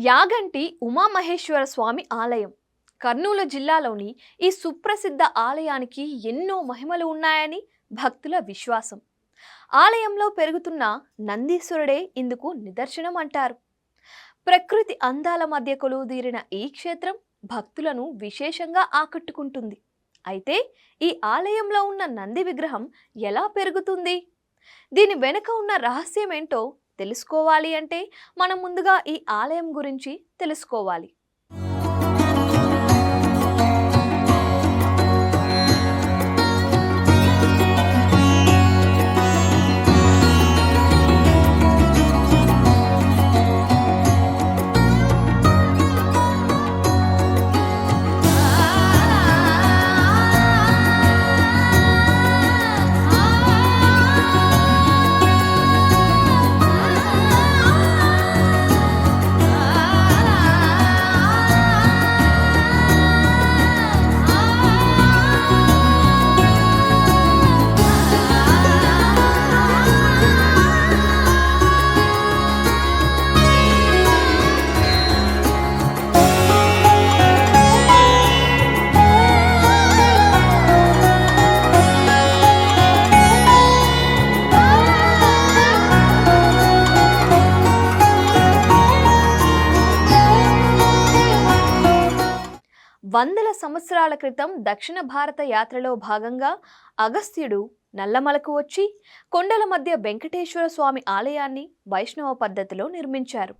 యాగంటి ఉమామహేశ్వర స్వామి ఆలయం కర్నూలు జిల్లాలోని ఈ సుప్రసిద్ధ ఆలయానికి ఎన్నో మహిమలు ఉన్నాయని భక్తుల విశ్వాసం. ఆలయంలో పెరుగుతున్న నందీశ్వరుడే ఇందుకు నిదర్శనం అంటారు. ప్రకృతి అందాల మధ్య కొలువుదీరిన ఈ క్షేత్రం భక్తులను విశేషంగా ఆకట్టుకుంటుంది. అయితే ఈ ఆలయంలో ఉన్న నంది విగ్రహం ఎలా పెరుగుతుంది? దీని వెనుక ఉన్న రహస్యం ఏంటో తెలుసుకోవాలి అంటే మనం ముందుగా ఈ ఆలయం గురించి తెలుసుకోవాలి. వందల సంవత్సరాల క్రితం దక్షిణ భారత యాత్రలో భాగంగా అగస్త్యుడు నల్లమలకు వచ్చి కొండల మధ్య వెంకటేశ్వర స్వామి ఆలయాన్ని వైష్ణవ పద్ధతిలో నిర్మించారు.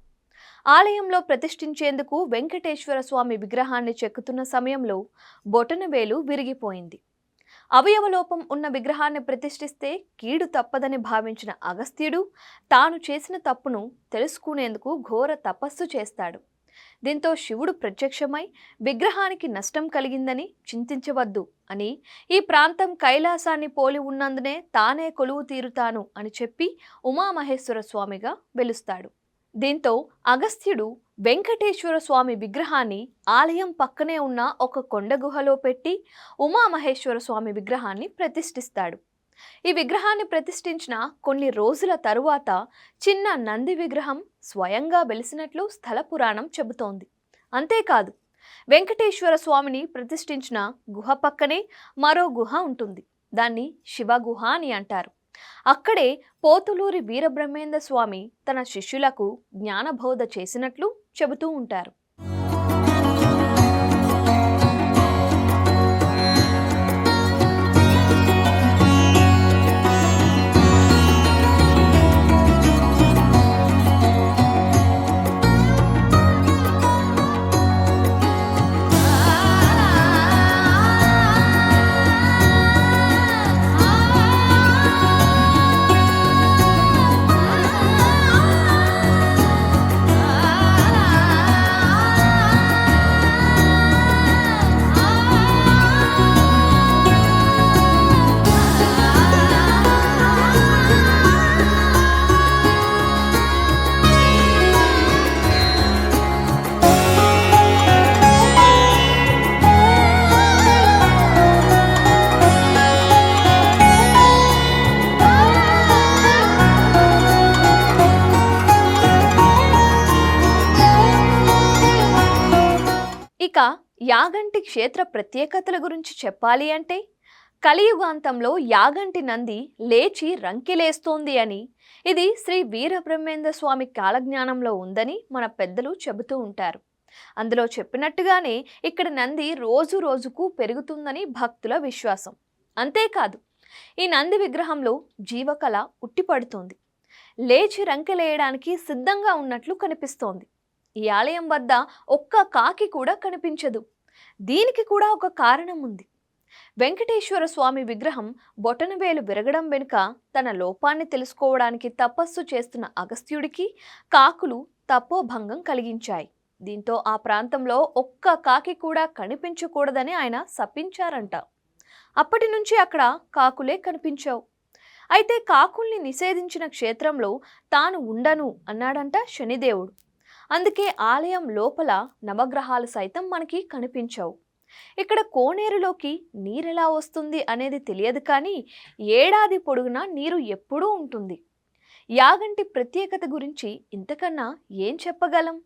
ఆలయంలో ప్రతిష్ఠించేందుకు వెంకటేశ్వర స్వామి విగ్రహాన్ని చెక్కుతున్న సమయంలో బొటనవేలు విరిగిపోయింది. అవయవలోపం ఉన్న విగ్రహాన్ని ప్రతిష్ఠిస్తే కీడు తప్పదని భావించిన అగస్త్యుడు తాను చేసిన తప్పును తెలుసుకునేందుకు ఘోర తపస్సు చేస్తాడు. దీంతో శివుడు ప్రత్యక్షమై విగ్రహానికి నష్టం కలిగిందని చింతించవద్దు అని, ఈ ప్రాంతం కైలాసాన్ని పోలి ఉన్నందునే తానే కొలువు తీరుతాను అని చెప్పి ఉమామహేశ్వర స్వామిగా వెలుస్తాడు. దీంతో అగస్త్యుడు వెంకటేశ్వర స్వామి విగ్రహాన్ని ఆలయం పక్కనే ఉన్న ఒక కొండ గుహలో పెట్టి ఉమామహేశ్వర స్వామి విగ్రహాన్ని ప్రతిష్ఠిస్తాడు. ఈ విగ్రహాన్ని ప్రతిష్ఠించిన కొన్ని రోజుల తరువాత చిన్న నంది విగ్రహం స్వయంగా వెలిసినట్లు స్థల పురాణం చెబుతోంది. అంతేకాదు, వెంకటేశ్వర స్వామిని ప్రతిష్ఠించిన గుహ పక్కనే మరో గుహ ఉంటుంది. దాన్ని శివగుహ అని అంటారు. అక్కడే పోతులూరి వీరబ్రహ్మేంద్ర స్వామి తన శిష్యులకు జ్ఞానబోధ చేసినట్లు చెబుతూ ఉంటారు. ఇక యాగంటి క్షేత్ర ప్రత్యేకతల గురించి చెప్పాలి అంటే, కలియుగాంతంలో యాగంటి నంది లేచి రంకెలేస్తోంది అని, ఇది శ్రీ వీరబ్రహ్మేంద్ర స్వామి కాలజ్ఞానంలో ఉందని మన పెద్దలు చెబుతూ ఉంటారు. అందులో చెప్పినట్టుగానే ఇక్కడ నంది రోజు రోజుకు పెరుగుతుందని భక్తుల విశ్వాసం. అంతేకాదు, ఈ నంది విగ్రహంలో జీవకళ ఉట్టిపడుతోంది. లేచి రంకెలేయడానికి సిద్ధంగా ఉన్నట్లు కనిపిస్తోంది. ఈ ఆలయం వద్ద ఒక్క కాకి కూడా కనిపించదు. దీనికి కూడా ఒక కారణం ఉంది. వెంకటేశ్వర స్వామి విగ్రహం బొటనవేలు విరగడం వెనుక తన లోపాన్ని తెలుసుకోవడానికి తపస్సు చేస్తున్న అగస్త్యుడికి కాకులు తపోభంగం కలిగించాయి. దీంతో ఆ ప్రాంతంలో ఒక్క కాకి కూడా కనిపించకూడదని ఆయన శపించారంట. అప్పటి నుంచి అక్కడ కాకులే కనిపించావు. అయితే కాకుల్ని నిషేధించిన క్షేత్రంలో తాను ఉండను అన్నాడంట శనిదేవుడు. అందుకే ఆలయం లోపల నవగ్రహాలు సైతం మనకి కనిపించవు. ఇక్కడ కోనేరులోకి నీరెలా వస్తుంది అనేది తెలియదు, కానీ ఏడాది పొడుగునా నీరు ఎప్పుడూ ఉంటుంది. యాగంటి ప్రత్యేకత గురించి ఇంతకన్నా ఏం చెప్పగలం?